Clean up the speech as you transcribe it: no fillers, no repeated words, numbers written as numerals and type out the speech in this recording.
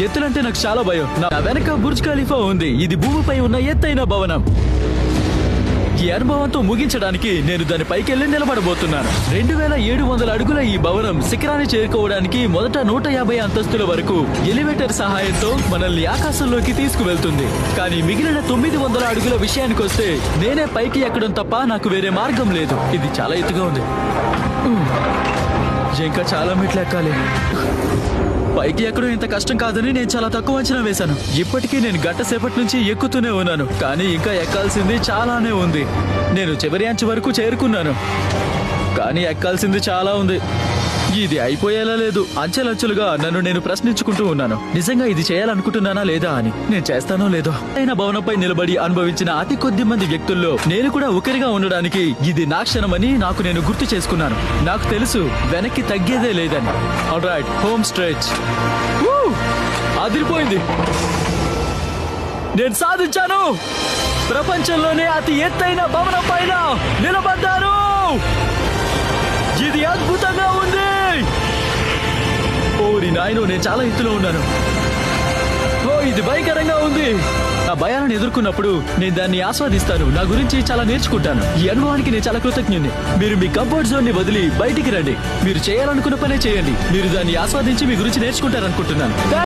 ఎత్తులంటే నాకు చాలా భయం. నా వెనక బుర్జ్ ఖలీఫా ఉంది. ఇది భూమిపై ఉన్న ఎత్తైన భవనం. ఈ అనుభవంతో ముగించడానికి నేను దాని పైకెళ్ళి నిలబడబోతున్నాను. 2700 అడుగుల ఈ భవనం శిఖరాన్ని చేరుకోవడానికి మొదట 150 అంతస్తుల వరకు ఎలివేటర్ సహాయంతో మనల్ని ఆకాశంలోకి తీసుకువెళ్తుంది. కానీ మిగిలిన 900 అడుగుల విషయానికి వస్తే నేనే పైకి ఎక్కడం తప్ప నాకు వేరే మార్గం లేదు. ఇది చాలా ఎత్తుగా ఉంది. ఇంకా చాలా మెట్లు ఎక్కాలి. పైకి ఎక్కడం ఇంత కష్టం కాదని నేను చాలా తక్కువ అంచనా వేశాను. ఇప్పటికీ నేను గంట సేపటి నుంచి ఎక్కుతూనే ఉన్నాను, కానీ ఇంకా ఎక్కాల్సింది చాలానే ఉంది. నేను చివరి అంచు వరకు చేరుకున్నాను, కానీ ఎక్కాల్సింది చాలా ఉంది. ఇది అయిపోయేలా లేదు. అంచెలంచెలుగా నన్ను నేను ప్రశ్నించుకుంటూ ఉన్నాను, నిజంగా ఇది చేయాలనుకుంటున్నానా లేదా అని. నేను చేస్తానో లేదో. అయిన భవనంపై నిలబడి అనుభవించిన అతి కొద్ది మంది వ్యక్తుల్లో నేను కూడా ఒకరిగా ఉండడానికి ఇది నా క్షణమని నాకు నేను గుర్తు చేసుకున్నాను. నాకు తెలుసు వెనక్కి తగ్గేదే లేదని. Alright, home stretch. అదిరిపోయింది. నేను సాధించాను. ప్రపంచంలోనే అతి ఎత్తైన భవనం పైన నిలబడ్డాను. ఇది అద్భుతంగా ఉంది. ఓరి నాయనో, నేను చాలా ఎత్తులో ఉన్నాను. ఇది భయంకరంగా ఉంది. నా భయాలను ఎదుర్కొన్నప్పుడు నేను దాన్ని ఆస్వాదిస్తాను. నా గురించి చాలా నేర్చుకుంటాను. ఈ అనుభవానికి నేను చాలా కృతజ్ఞుని. మీరు మీ కంఫర్ట్ జోన్ ని వదిలి బయటికి రండి. మీరు చేయాలనుకున్న పనే చేయండి. మీరు దాన్ని ఆస్వాదించి మీ గురించి నేర్చుకుంటారనుకుంటున్నాను.